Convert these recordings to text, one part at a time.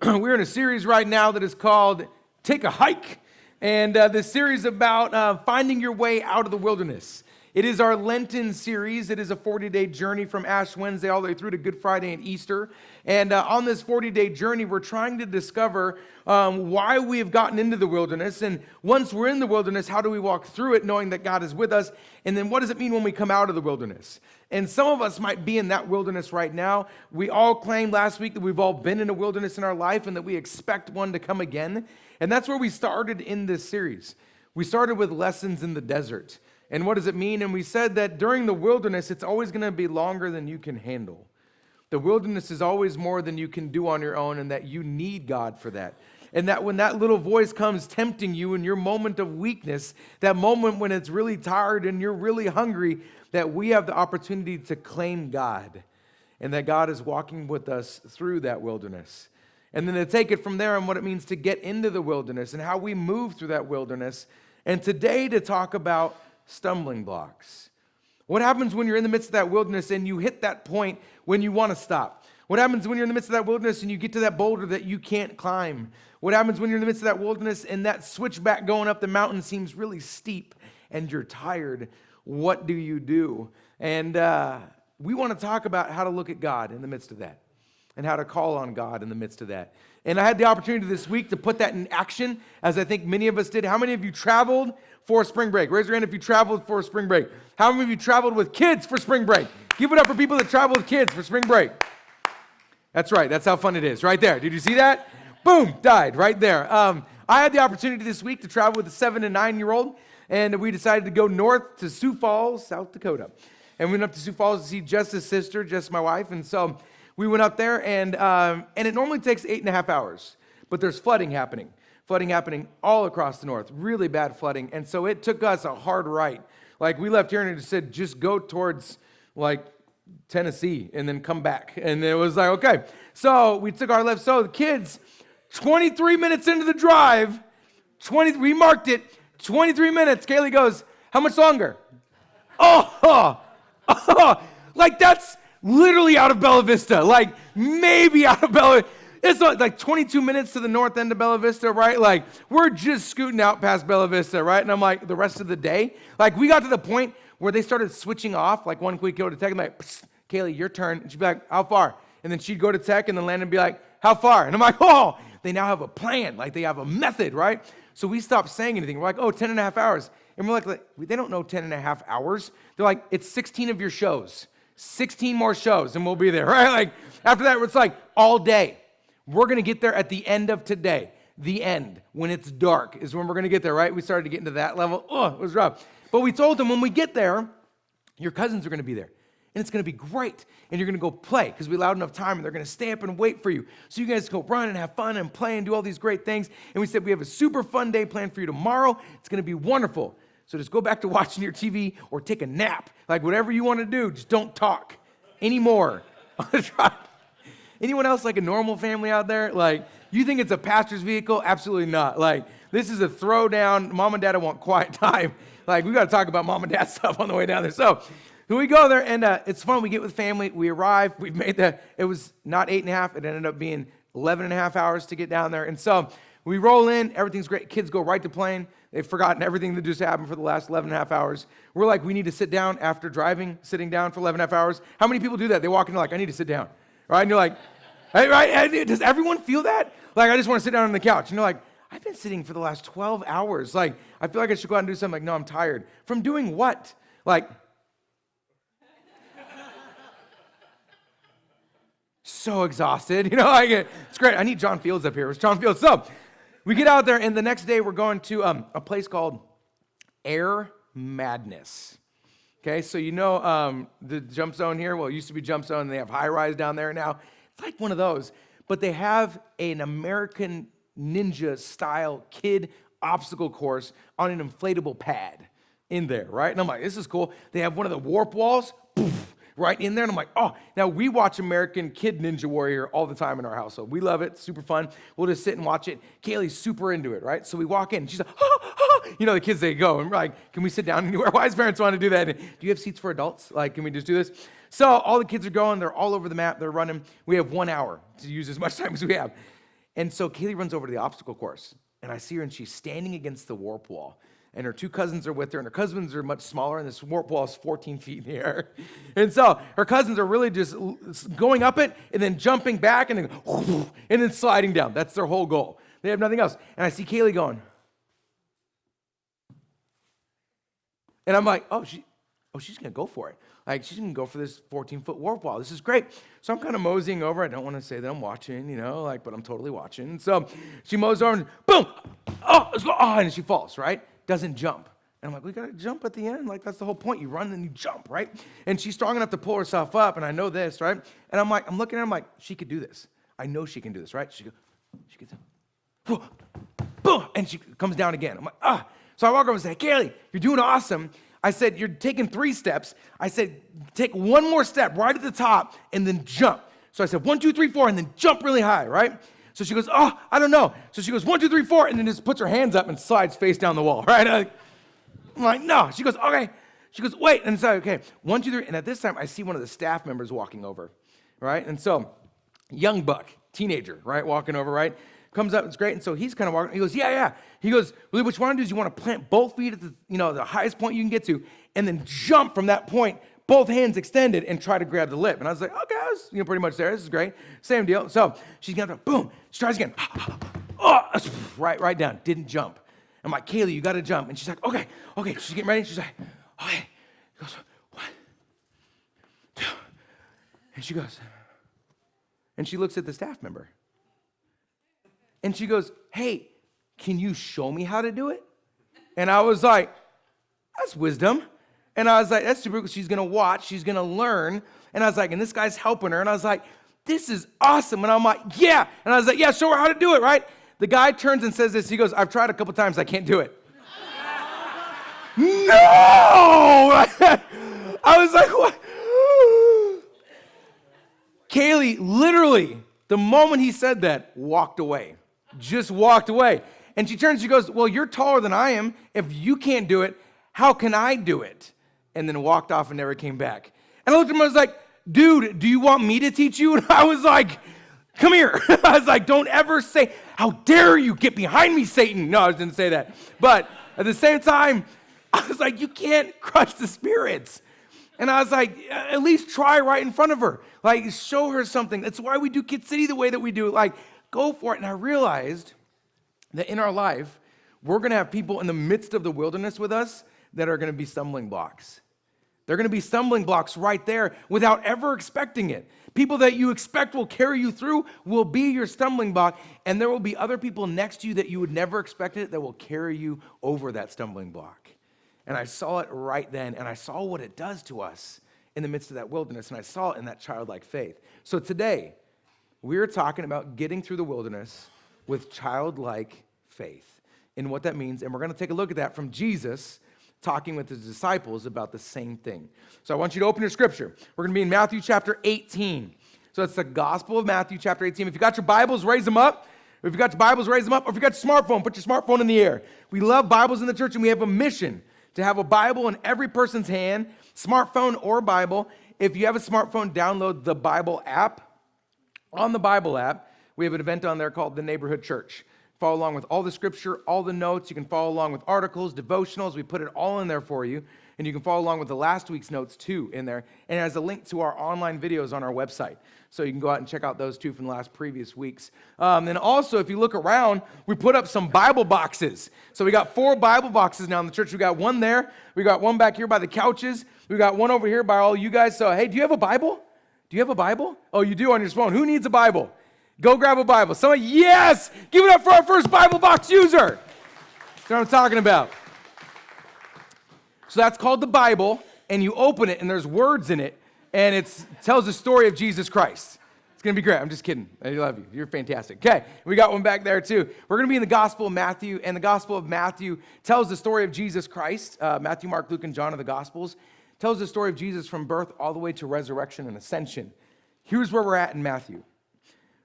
We're in a series right now that is called Take a Hike. And this series is about finding your way out of the wilderness. It is our Lenten series. It is a 40-day journey from Ash Wednesday all the way through to Good Friday and Easter. And on this 40-day journey, we're trying to discover why we have gotten into the wilderness. And once we're in the wilderness, how do we walk through it knowing that God is with us? And then what does it mean when we come out of the wilderness? And some of us might be in that wilderness right now. We all claimed last week that we've all been in a wilderness in our life and that we expect one to come again. And that's where we started in this series. We started with lessons in the desert. And what does it mean? And we said that during the wilderness, it's always going to be longer than you can handle. The wilderness is always more than you can do on your own, and that you need God for that. And that when that little voice comes tempting you in your moment of weakness, that moment when it's really tired and you're really hungry, that we have the opportunity to claim God, and that God is walking with us through that wilderness. And then to take it from there and what it means to get into the wilderness and how we move through that wilderness. And today to talk about stumbling blocks. What happens when you're in the midst of that wilderness and you hit that point when you want to stop? What happens when you're in the midst of that wilderness and you get to that boulder that you can't climb? What happens when you're in the midst of that wilderness and that switchback going up the mountain seems really steep and you're tired? What do you do? And we want to talk about how to look at God in the midst of that and how to call on God in the midst of that. And I had the opportunity this week to put that in action, as I think many of us did. How many of you traveled for spring break? Raise your hand if you traveled for spring break. How many of you traveled with kids for spring break? Give it up for people that travel with kids for spring break. That's right. That's how fun it is. Right there. Did you see that? Boom. Died right there. I had the opportunity this week to travel with a 7 and 9-year-old, and we decided to go north to Sioux Falls, South Dakota. And we went up to Sioux Falls to see Jess's sister, Jess, my wife. And so we went up there, and it normally takes 8.5 hours, but there's flooding happening all across the north, really bad flooding. And so it took us a hard right. Like, we left here and it just said, just go towards like Tennessee and then come back. And it was like, okay. So we took our left. So the kids, 23 minutes into the drive, we marked it, 23 minutes. Kaylee goes, how much longer? Like, that's literally out of Bella Vista, like maybe out of Bella. It's like 22 minutes to the north end of Bella Vista, right? Like, we're just scooting out past Bella Vista, right? And I'm like, the rest of the day? Like, we got to the point where they started switching off. Like, one week go to tech, I'm like, Kaylee, your turn. And she'd be like, how far? And then she'd go to tech, and then Landon would be like, how far? And I'm like, oh, they now have a plan. Like, they have a method, right? So we stopped saying anything. We're like, 10.5 hours. And we're like, they don't know 10.5 hours. They're like, it's 16 of your shows. 16 more shows, and we'll be there, right? Like, after that, it's like all day. We're going to get there at the end of today. The end, when it's dark, is when we're going to get there, right? We started to get into that level. It was rough. But we told them when we get there, your cousins are going to be there. And it's going to be great. And you're going to go play because we allowed enough time, and they're going to stay up and wait for you. So you guys go run and have fun and play and do all these great things. And we said we have a super fun day planned for you tomorrow. It's going to be wonderful. So just go back to watching your TV or take a nap. Like, whatever you want to do, just don't talk anymore. Anyone else like a normal family out there? Like, you think it's a pastor's vehicle? Absolutely not. Like, this is a throwdown. Mom and dad want quiet time. Like, we got to talk about mom and dad stuff on the way down there. So we go there, and it's fun. We get with family. We arrive. We've made it was not 8.5. It ended up being 11.5 hours to get down there. And so we roll in. Everything's great. Kids go right to playing. They've forgotten everything that just happened for the last 11.5 hours. We're like, we need to sit down after driving, sitting down for 11.5 hours. How many people do that? They walk in, like, I need to sit down, right? And you're like, hey, right? Does everyone feel that? Like, I just want to sit down on the couch. And you're like, I've been sitting for the last 12 hours. Like, I feel like I should go out and do something. Like, no, I'm tired. From doing what? Like, so exhausted. Like, it's great. I need John Fields up here. Where's John Fields? So we get out there, and the next day we're going to a place called Air Madness. Okay, so the Jump Zone here. Well, it used to be Jump Zone, and they have High Rise down there now. It's like one of those, but they have an American Ninja-style kid obstacle course on an inflatable pad in there, right? And I'm like, this is cool. They have one of the warp walls, poof, right in there. And I'm like, oh, now we watch American Kid Ninja Warrior all the time in our household. We love it. Super fun. We'll just sit and watch it. Kaylee's super into it, right? So we walk in. And she's like, the kids, they go. And we're like, can we sit down anywhere? Why does parents want to do that? And, do you have seats for adults? Like, can we just do this? So all the kids are going. They're all over the map. They're running. We have 1 hour to use as much time as we have. And so Kaylee runs over to the obstacle course, and I see her, and she's standing against the warp wall. And her two cousins are with her, and her cousins are much smaller, and this warp wall is 14 feet in the air. And so her cousins are really just going up it, and then jumping back, and then sliding down. That's their whole goal. They have nothing else. And I see Kaylee going. And I'm like, she's going to go for it. Like, she's going to go for this 14-foot warp wall. This is great. So I'm kind of moseying over. I don't want to say that I'm watching, but I'm totally watching. And so she mows over and boom, let's go. And she falls, right? Doesn't jump. And I'm like, we got to jump at the end. Like, that's the whole point. You run and you jump, right? And she's strong enough to pull herself up, and I know this, right? And I'm looking at her, I'm like, she could do this. I know she can do this, right? She gets up, boom, and she comes down again. I'm like, So I walk over and say, Kaylee, you're doing awesome. I said, you're taking 3 steps. I said, take one more step right at the top and then jump. So I said, 1, 2, 3, 4, and then jump really high, right? So she goes, I don't know. So she goes, 1, 2, 3, 4, and then just puts her hands up and slides face down the wall, right? I'm like, no. She goes, okay. She goes, wait. And so, okay, 1, 2, 3. And at this time, I see one of the staff members walking over, right? And so, young buck, teenager, right, walking over, right? Comes up, it's great, and so he's kind of walking. He goes, yeah. He goes, well, what you want to do is you want to plant both feet at the highest point you can get to, and then jump from that point, both hands extended, and try to grab the lip. And I was like, okay, I was pretty much there. This is great. Same deal. So she's going to boom. She tries again. Right down. Didn't jump. I'm like, Kaylee, you got to jump. And she's like, okay. She's getting ready. She's like, okay. She goes, 1, 2. And she goes, and she looks at the staff member. And she goes, hey, can you show me how to do it? And I was like, that's wisdom. And I was like, that's super cool. She's going to watch. She's going to learn. And I was like, and this guy's helping her. And I was like, this is awesome. And I'm like, yeah. And I was like, yeah, show her how to do it, right? The guy turns and says this. He goes, I've tried a couple times. I can't do it. No! I was like, what? Kaylee, literally, the moment he said that, walked away. Just walked away. And she turns, she goes, well, you're taller than I am. If you can't do it, how can I do it? And then walked off and never came back. And I looked at him, I was like, dude, do you want me to teach you? And I was like, come here. I was like, don't ever say, how dare you get behind me, Satan. No, I didn't say that. But at the same time, I was like, you can't crush the spirits. And I was like, at least try right in front of her. Like, show her something. That's why we do Kid City the way that we do it. Like, go for it. And I realized that in our life, we're going to have people in the midst of the wilderness with us that are going to be stumbling blocks. They're going to be stumbling blocks right there without ever expecting it. People that you expect will carry you through will be your stumbling block, and there will be other people next to you that you would never expect it that will carry you over that stumbling block. And I saw it right then, and I saw what it does to us in the midst of that wilderness, and I saw it in that childlike faith. So today, we're talking about getting through the wilderness with childlike faith and what that means. And we're going to take a look at that from Jesus talking with his disciples about the same thing. So I want you to open your scripture. We're going to be in Matthew chapter 18. So it's the Gospel of Matthew chapter 18. If you got your Bibles, raise them up. If you got your Bibles, raise them up. Or if you got your smartphone, put your smartphone in the air. We love Bibles in the church, and we have a mission to have a Bible in every person's hand, smartphone or Bible. If you have a smartphone, download the Bible app. On the Bible app, we have an event on there called the Neighborhood Church. Follow along with all the scripture, all the notes. You can follow along with articles, devotionals. We put it all in there for you. And you can follow along with the last week's notes too in there. And it has a link to our online videos on our website. So you can go out and check out those too from the last previous weeks. And also, if you look around, we put up some Bible boxes. So we got 4 Bible boxes now in the church. We got one there. We got one back here by the couches. We got one over here by all you guys. So, hey, do you have a Bible? Do you have a Bible? Oh, you do on your phone. Who needs a Bible? Go grab a Bible. Somebody, yes! Give it up for our first Bible box user. That's what I'm talking about. So that's called the Bible, and you open it, and there's words in it, and it tells the story of Jesus Christ. It's going to be great. I'm just kidding. I love you. You're fantastic. Okay, we got one back there, too. We're going to be in the Gospel of Matthew, and the Gospel of Matthew tells the story of Jesus Christ. Matthew, Mark, Luke, and John are the Gospels. Tells the story of Jesus from birth all the way to resurrection and ascension. Here's where we're at in Matthew.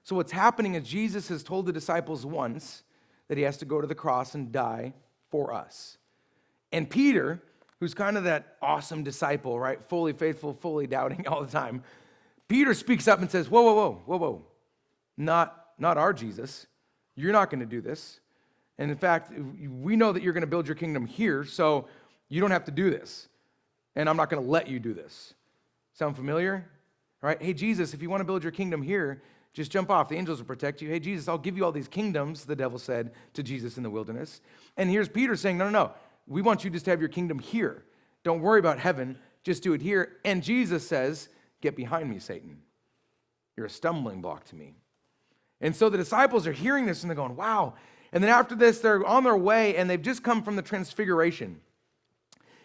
So what's happening is Jesus has told the disciples once that he has to go to the cross and die for us. And Peter, who's kind of that awesome disciple, right? Fully faithful, fully doubting all the time. Peter speaks up and says, whoa. Not our Jesus. you're not going to do this. And in fact, we know that you're going to build your kingdom here, so you don't have to do this. And I'm not going to let you do this. Sound familiar? All right? Hey, Jesus, if you want to build your kingdom here, just jump off. The angels will protect you. Hey, Jesus, I'll give you all these kingdoms, the devil said to Jesus in the wilderness. And here's Peter saying, no. We want you just to have your kingdom here. Don't worry about heaven. Just do it here. And Jesus says, get behind me, Satan. You're a stumbling block to me. And so the disciples are hearing this and they're going, wow. And then after this, they're on their way and they've just come from the transfiguration.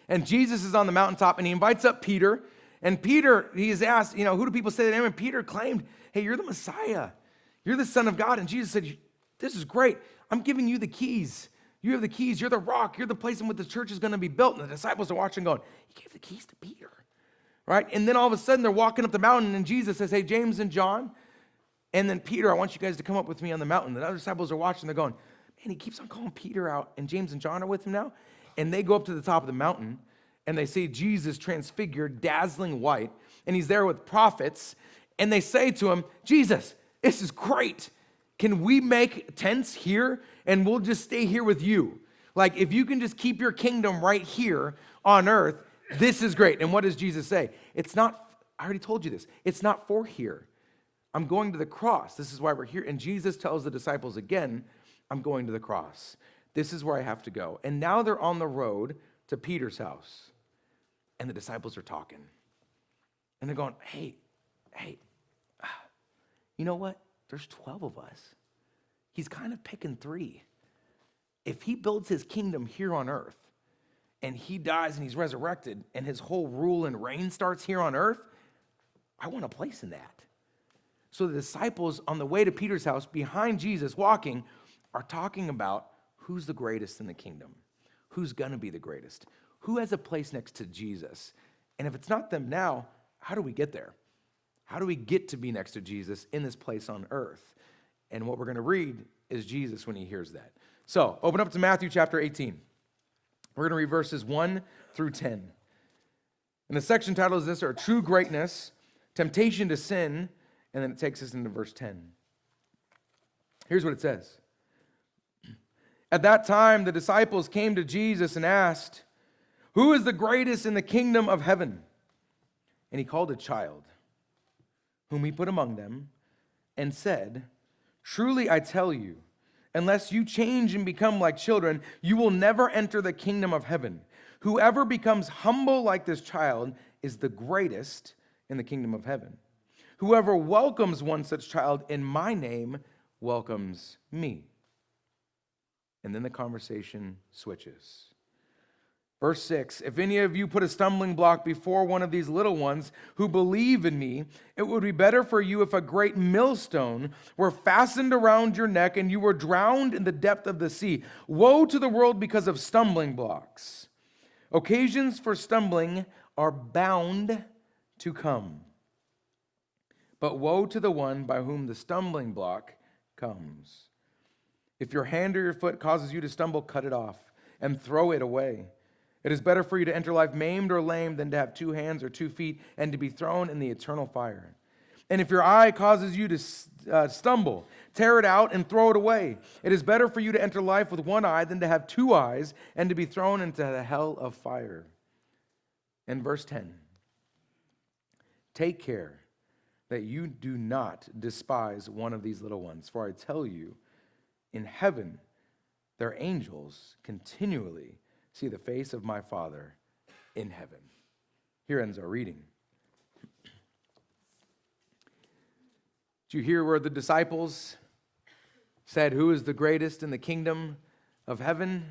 And Jesus is on the mountaintop and he invites up Peter. And Peter, he's asked, who do people say that I am? And Peter claimed, hey, you're the Messiah. You're the Son of God. And Jesus said, this is great. I'm giving you the keys. You have the keys. You're the rock. You're the place in which the church is going to be built. And the disciples are watching going, he gave the keys to Peter. Right? And then all of a sudden they're walking up the mountain and Jesus says, hey, James and John. And then Peter, I want you guys to come up with me on the mountain. The other disciples are watching. They're going, man, he keeps on calling Peter out. And James and John are with him now. And they go up to the top of the mountain. And they see Jesus transfigured, dazzling white. And he's there with prophets. And they say to him, Jesus, this is great. Can we make tents here? And we'll just stay here with you. Like, if you can just keep your kingdom right here on earth, this is great. And what does Jesus say? It's not, I already told you this. It's not for here. I'm going to the cross. This is why we're here. And Jesus tells the disciples again, I'm going to the cross. This is where I have to go. And now they're on the road to Peter's house. And the disciples are talking. And they're going, hey, you know what? There's 12 of us. He's kind of picking 3. If he builds his kingdom here on earth, and he dies and he's resurrected, and his whole rule and reign starts here on earth, I want a place in that. So the disciples on the way to Peter's house, behind Jesus walking, are talking about who's the greatest in the kingdom, who's going to be the greatest, who has a place next to Jesus. And if it's not them now, how do we get there? How do we get to be next to Jesus in this place on earth? And what we're going to read is Jesus when he hears that. So open up to Matthew chapter 18. We're going to read verses 1 through 10. And the section title is this, or True Greatness, Temptation to Sin, and then it takes us into verse 10. Here's what it says. At that time, the disciples came to Jesus and asked, who is the greatest in the kingdom of heaven? And he called a child, whom he put among them, and said, truly I tell you, unless you change and become like children, you will never enter the kingdom of heaven. Whoever becomes humble like this child is the greatest in the kingdom of heaven. Whoever welcomes one such child in my name welcomes me. And then the conversation switches. Verse 6, if any of you put a stumbling block before one of these little ones who believe in me, it would be better for you if a great millstone were fastened around your neck and you were drowned in the depth of the sea. Woe to the world because of stumbling blocks. Occasions for stumbling are bound to come. But woe to the one by whom the stumbling block comes. If your hand or your foot causes you to stumble, cut it off and throw it away. It is better for you to enter life maimed or lame than to have 2 hands or 2 feet and to be thrown in the eternal fire. And if your eye causes you to stumble, tear it out and throw it away. It is better for you to enter life with 1 eye than to have 2 eyes and to be thrown into the hell of fire. And verse 10, take care that you do not despise one of these little ones, for I tell you, in heaven their angels continually see the face of my Father in heaven. Here ends our reading. Did you hear where the disciples said, who is the greatest in the kingdom of heaven?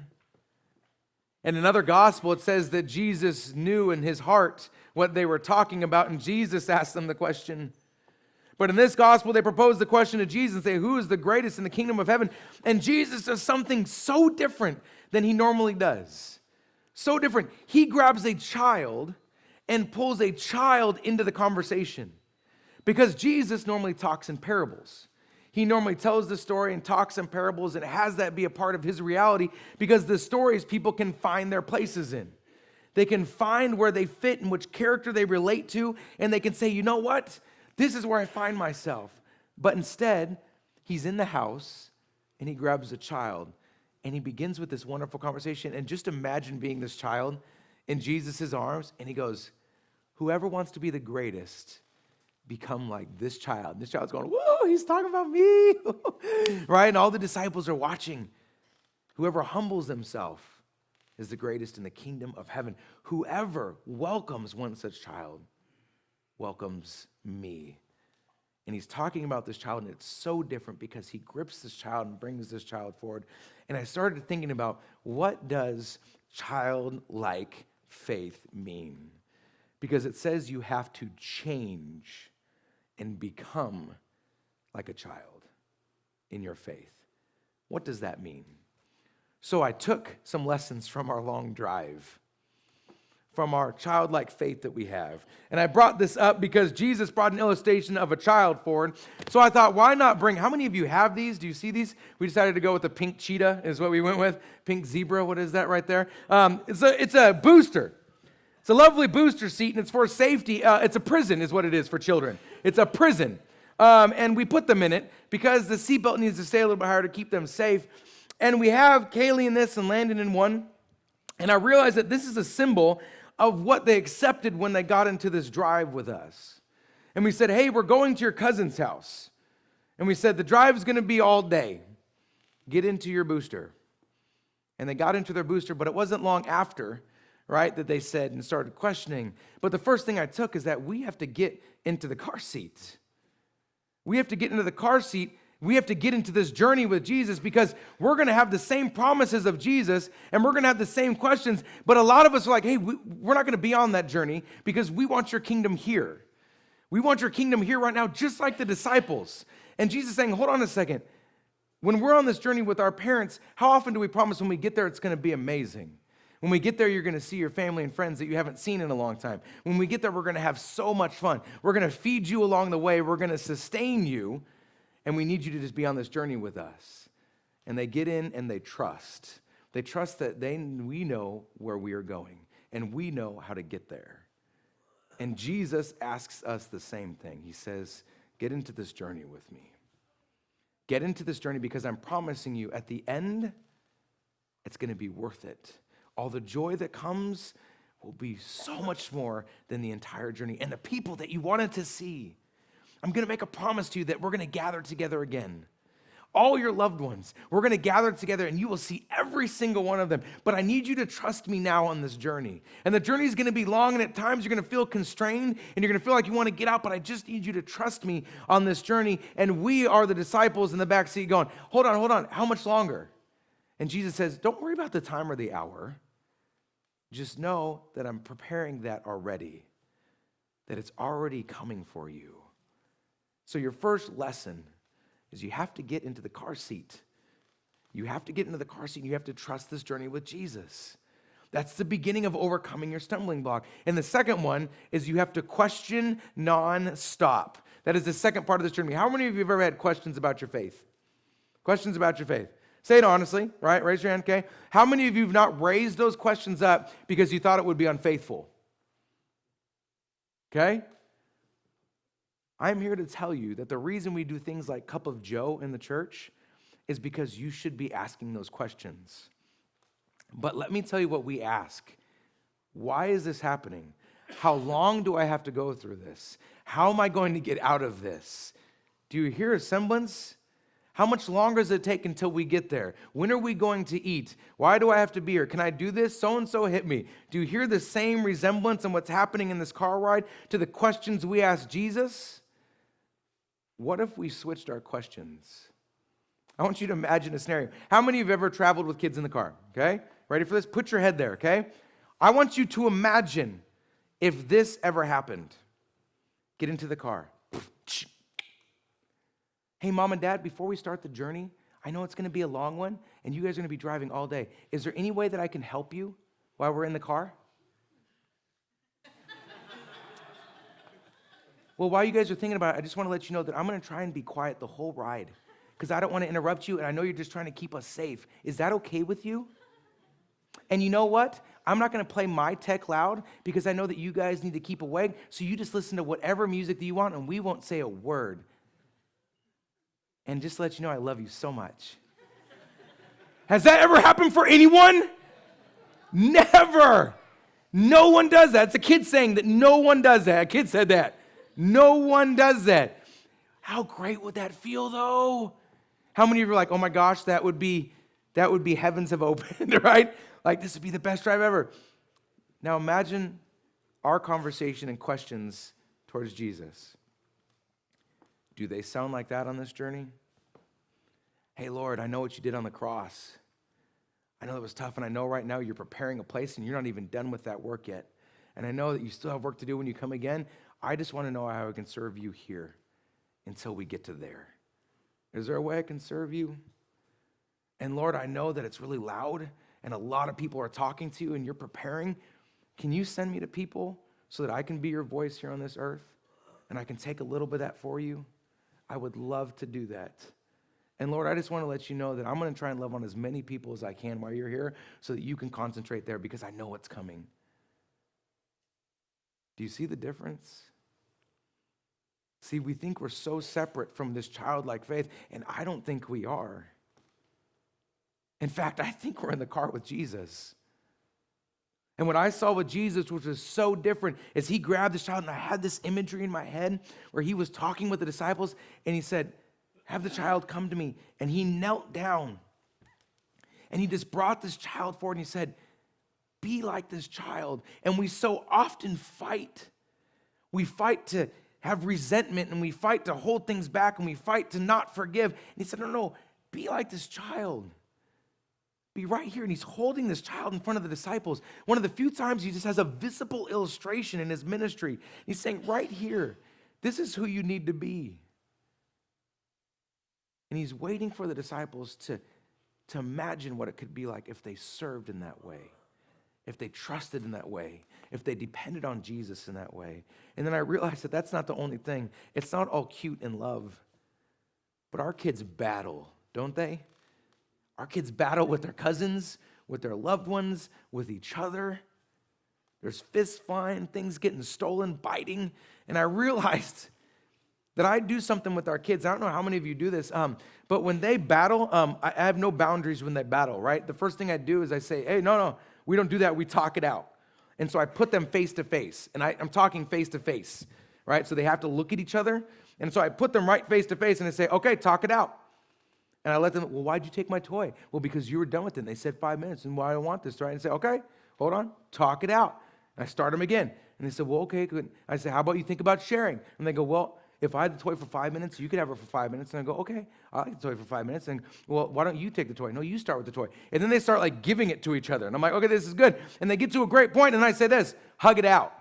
In another gospel, it says that Jesus knew in his heart what they were talking about, and Jesus asked them the question. But in this gospel, they propose the question to Jesus and say, who is the greatest in the kingdom of heaven? And Jesus does something so different than he normally does. So different. He grabs a child and pulls a child into the conversation. Because Jesus normally talks in parables. He normally tells the story and talks in parables and has that be a part of his reality because the stories people can find their places in. They can find where they fit and which character they relate to, and they can say, you know what? This is where I find myself. But instead, he's in the house and he grabs a child, and he begins with this wonderful conversation. And just imagine being this child in Jesus' arms, and he goes, whoever wants to be the greatest, become like this child. And this child's going, whoa, he's talking about me, right? And all the disciples are watching. Whoever humbles himself is the greatest in the kingdom of heaven. Whoever welcomes one such child welcomes me. And he's talking about this child, and it's so different because he grips this child and brings this child forward. And I started thinking about, what does childlike faith mean? Because it says you have to change and become like a child in your faith. What does that mean? So I took some lessons from our long drive, from our childlike faith that we have. And I brought this up because Jesus brought an illustration of a child forward. So I thought, why not bring, how many of you have these? Do you see these? We decided to go with the pink cheetah is what we went with. Pink zebra, what is that right there? It's a booster. It's a lovely booster seat, and it's for safety. It's a prison is what it is for children. It's a prison. And we put them in it because the seatbelt needs to stay a little bit higher to keep them safe. And we have Kaylee in this and Landon in one. And I realized that this is a symbol of what they accepted when they got into this drive with us. And we said, hey, we're going to your cousin's house. And we said, the drive is going to be all day. Get into your booster. And they got into their booster, but it wasn't long after, right, that they said and started questioning. But the first thing I took is that we have to get into the car seat. We have to get into the car seat. We have to get into this journey with Jesus because we're going to have the same promises of Jesus and we're going to have the same questions. But a lot of us are like, hey, we're not going to be on that journey because we want your kingdom here. We want your kingdom here right now, just like the disciples. And Jesus is saying, hold on a second. When we're on this journey with our parents, how often do we promise when we get there it's going to be amazing? When we get there, you're going to see your family and friends that you haven't seen in a long time. When we get there, we're going to have so much fun. We're going to feed you along the way. We're going to sustain you. And we need you to just be on this journey with us. And they get in and they trust. They trust that we know where we are going. And we know how to get there. And Jesus asks us the same thing. He says, get into this journey with me. Get into this journey because I'm promising you at the end, it's going to be worth it. All the joy that comes will be so much more than the entire journey. And the people that you wanted to see. I'm going to make a promise to you that we're going to gather together again. All your loved ones, we're going to gather together and you will see every single one of them. But I need you to trust me now on this journey. And the journey is going to be long and at times you're going to feel constrained and you're going to feel like you want to get out, but I just need you to trust me on this journey. And we are the disciples in the back seat going, hold on, how much longer? And Jesus says, don't worry about the time or the hour. Just know that I'm preparing that already, that it's already coming for you. So your first lesson is you have to get into the car seat. You have to get into the car seat and you have to trust this journey with Jesus. That's the beginning of overcoming your stumbling block. And the second one is you have to question nonstop. That is the second part of this journey. How many of you have ever had questions about your faith? Questions about your faith. Say it honestly, right? Raise your hand, okay? How many of you have not raised those questions up because you thought it would be unfaithful? Okay? I'm here to tell you that the reason we do things like Cup of Joe in the church is because you should be asking those questions. But let me tell you what we ask. Why is this happening? How long do I have to go through this? How am I going to get out of this? Do you hear a semblance? How much longer does it take until we get there? When are we going to eat? Why do I have to be here? Can I do this? So-and-so hit me. Do you hear the same resemblance in what's happening in this car ride to the questions we asked Jesus? What if we switched our questions? I want you to imagine a scenario. How many of you have ever traveled with kids in the car? Okay? Ready for this? Put your head there, okay? I want you to imagine if this ever happened. Get into the car. Hey, Mom and Dad, before we start the journey, I know it's going to be a long one, and you guys are going to be driving all day. Is there any way that I can help you while we're in the car? Well, while you guys are thinking about it, I just want to let you know that I'm going to try and be quiet the whole ride because I don't want to interrupt you, and I know you're just trying to keep us safe. Is that okay with you? And you know what? I'm not going to play my tech loud because I know that you guys need to keep awake, so you just listen to whatever music that you want, and we won't say a word. And just to let you know, I love you so much. Has that ever happened for anyone? Never. No one does that. It's a kid saying that no one does that. A kid said that. No one does that. How great would that feel, though? How many of you are like, oh my gosh, that would be heavens have opened, right? Like, this would be the best drive ever. Now imagine our conversation and questions towards Jesus. Do they sound like that on this journey? Hey, Lord, I know what you did on the cross. I know it was tough, and I know right now you're preparing a place, and you're not even done with that work yet. And I know that you still have work to do when you come again. I just want to know how I can serve you here until we get to there. Is there a way I can serve you? And Lord, I know that it's really loud, and a lot of people are talking to you, and you're preparing. Can you send me to people so that I can be your voice here on this earth, and I can take a little bit of that for you? I would love to do that. And Lord, I just want to let you know that I'm going to try and love on as many people as I can while you're here so that you can concentrate there because I know what's coming. Do you see the difference? See, we think we're so separate from this childlike faith, and I don't think we are. In fact, I think we're in the car with Jesus. And what I saw with Jesus, which was so different, is he grabbed this child, and I had this imagery in my head where he was talking with the disciples, and he said, have the child come to me. And he knelt down, and he just brought this child forward, and he said, be like this child. And we so often fight. We fight to have resentment, and we fight to hold things back, and we fight to not forgive. And he said, no, be like this child. Be right here. And he's holding this child in front of the disciples. One of the few times he just has a visible illustration in his ministry. He's saying, right here, this is who you need to be. And he's waiting for the disciples to imagine what it could be like if they served in that way, if they trusted in that way, if they depended on Jesus in that way. And then I realized that that's not the only thing. It's not all cute and love. But our kids battle, don't they? Our kids battle with their cousins, with their loved ones, with each other. There's fists flying, things getting stolen, biting. And I realized that I do something with our kids. I don't know how many of you do this, but when they battle, I have no boundaries when they battle, right? The first thing I do is I say, hey, no, we don't do that. We talk it out. And so I put them face to face, and I'm talking face to face, right? So they have to look at each other. And so I put them right face to face, and I say, okay, talk it out. And I let them, well, why'd you take my toy? Well, because you were done with it. And they said 5 minutes, and why I don't want this, right? And I say, okay, hold on, talk it out. And I start them again. And they said, well, okay, good. I say, how about you think about sharing? And they go, well, if I had the toy for 5 minutes, you could have it for 5 minutes. And I go, okay, I like the toy for 5 minutes. And well, why don't you take the toy? No, you start with the toy. And then they start like giving it to each other. And I'm like, okay, this is good. And they get to a great point, and I say this, hug it out.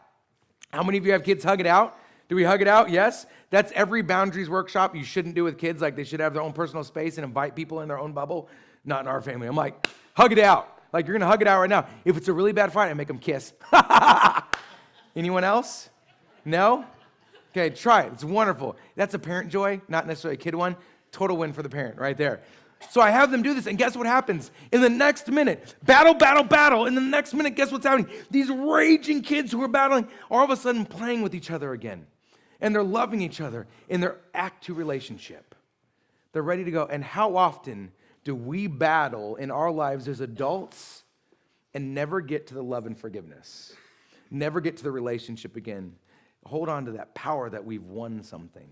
How many of you have kids hug it out? Do we hug it out? Yes. That's every boundaries workshop you shouldn't do with kids. Like they should have their own personal space and invite people in their own bubble. Not in our family. I'm like, hug it out. Like you're going to hug it out right now. If it's a really bad fight, I make them kiss. Anyone else? No? Okay, try it. It's wonderful. That's a parent joy, not necessarily a kid one. Total win for the parent right there. So I have them do this, and guess what happens? In the next minute, battle, battle, battle. In the next minute, guess what's happening? These raging kids who are battling are all of a sudden playing with each other again. And they're loving each other in their Act 2 relationship. They're ready to go. And how often do we battle in our lives as adults and never get to the love and forgiveness? Never get to the relationship again. Hold on to that power that we've won something.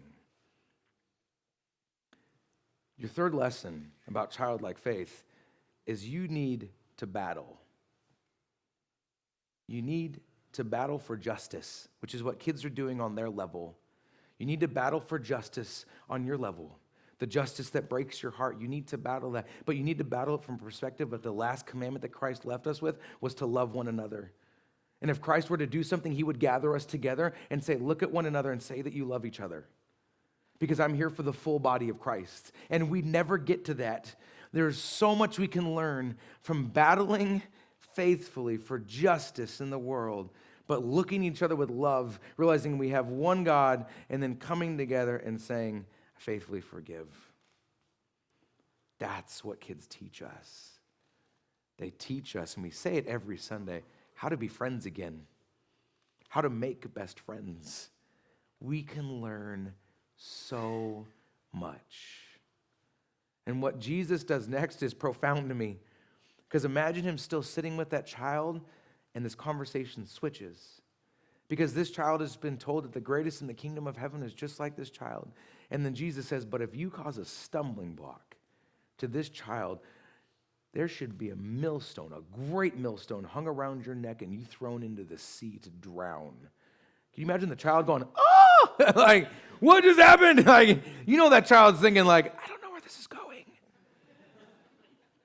Your third lesson about childlike faith is you need to battle. You need to battle for justice, which is what kids are doing on their level. You need to battle for justice on your level. The justice that breaks your heart, you need to battle that. But you need to battle it from the perspective of the last commandment that Christ left us with was to love one another. And if Christ were to do something, he would gather us together and say, look at one another and say that you love each other. Because I'm here for the full body of Christ. And we never get to that. There's so much we can learn from battling faithfully for justice in the world, but looking at each other with love, realizing we have one God, and then coming together and saying, faithfully forgive. That's what kids teach us. They teach us, and we say it every Sunday, how to be friends again, how to make best friends. We can learn so much. And what Jesus does next is profound to me. Because imagine him still sitting with that child and this conversation switches. Because this child has been told that the greatest in the kingdom of heaven is just like this child. And then Jesus says, but if you cause a stumbling block to this child, there should be a millstone, a great millstone hung around your neck and you thrown into the sea to drown. Can you imagine the child going, oh, like, what just happened? Like, you know that child's thinking like, I don't know where this is going.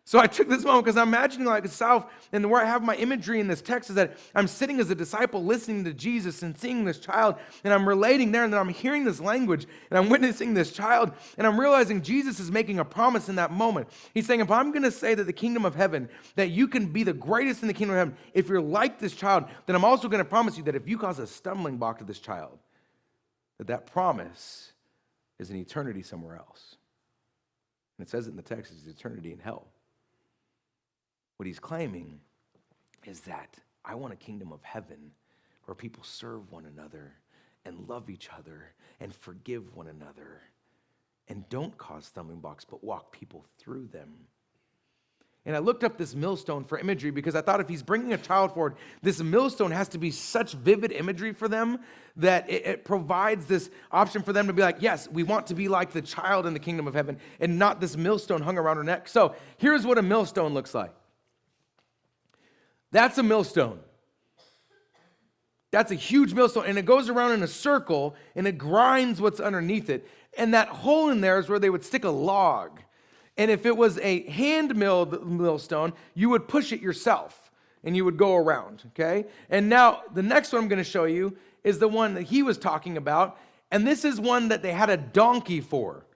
So I took this moment because I'm imagining like South, and where I have my imagery in this text is that I'm sitting as a disciple listening to Jesus and seeing this child, and I'm relating there, and then I'm hearing this language, and I'm witnessing this child, and I'm realizing Jesus is making a promise in that moment. He's saying, if I'm going to say that the kingdom of heaven, that you can be the greatest in the kingdom of heaven, if you're like this child, then I'm also going to promise you that if you cause a stumbling block to this child, that promise is an eternity somewhere else. And it says it in the text, it's eternity in hell. What he's claiming is that I want a kingdom of heaven where people serve one another and love each other and forgive one another and don't cause stumbling blocks but walk people through them. And I looked up this millstone for imagery because I thought if he's bringing a child forward, this millstone has to be such vivid imagery for them that it provides this option for them to be like, yes, we want to be like the child in the kingdom of heaven and not this millstone hung around her neck. So here's what a millstone looks like. That's a millstone. That's a huge millstone, and it goes around in a circle, and it grinds what's underneath it. And that hole in there is where they would stick a log. And if it was a hand-milled millstone, you would push it yourself, and you would go around, okay? And now, the next one I'm going to show you is the one that he was talking about, and this is one that they had a donkey for,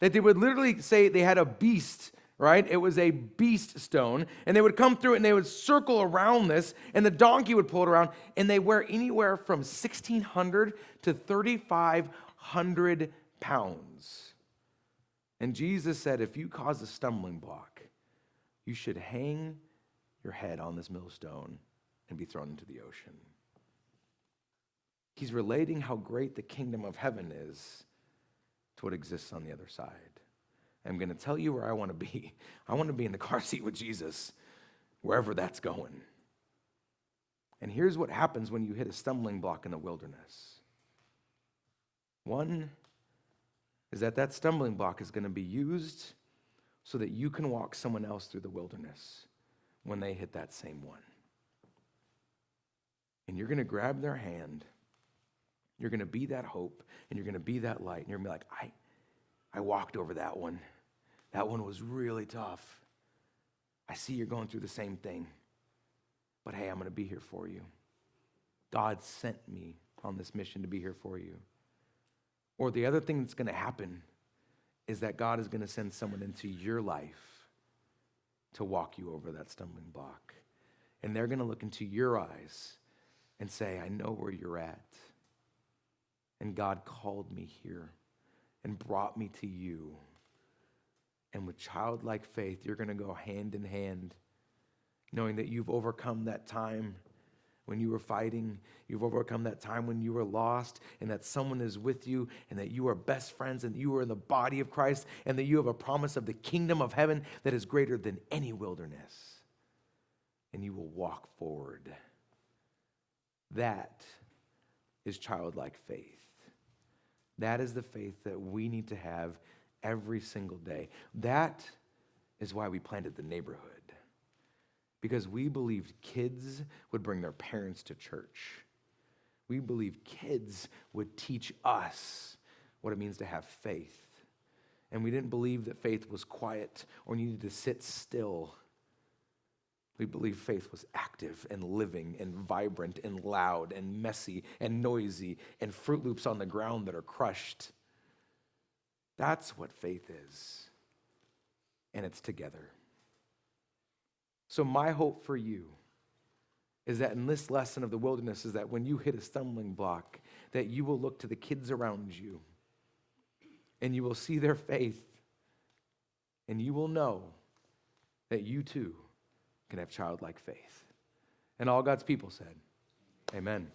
that they would literally say they had a beast, right? It was a beast stone, and they would come through and they would circle around this, and the donkey would pull it around, and they weigh anywhere from 1,600 to 3,500 pounds. And Jesus said, if you cause a stumbling block, you should hang your head on this millstone and be thrown into the ocean. He's relating how great the kingdom of heaven is to what exists on the other side. I'm going to tell you where I want to be. I want to be in the car seat with Jesus, wherever that's going. And here's what happens when you hit a stumbling block in the wilderness. One is that stumbling block is going to be used so that you can walk someone else through the wilderness when they hit that same one. And you're going to grab their hand. You're going to be that hope, and you're going to be that light. And you're going to be like, I walked over that one. That one was really tough. I see you're going through the same thing. But hey, I'm going to be here for you. God sent me on this mission to be here for you. Or the other thing that's going to happen is that God is going to send someone into your life to walk you over that stumbling block. And they're going to look into your eyes and say, I know where you're at. And God called me here and brought me to you. And with childlike faith, you're going to go hand in hand, knowing that you've overcome that time when you were fighting. You've overcome that time when you were lost, and that someone is with you, and that you are best friends, and you are in the body of Christ, and that you have a promise of the kingdom of heaven that is greater than any wilderness. And you will walk forward. That is childlike faith. That is the faith that we need to have every single day. That is why we planted the neighborhood. Because we believed kids would bring their parents to church. We believed kids would teach us what it means to have faith. And we didn't believe that faith was quiet or needed to sit still. We believed faith was active and living and vibrant and loud and messy and noisy and Fruit Loops on the ground that are crushed. That's what faith is. And it's together. So my hope for you is that in this lesson of the wilderness is that when you hit a stumbling block, that you will look to the kids around you and you will see their faith and you will know that you too can have childlike faith. And all God's people said, amen.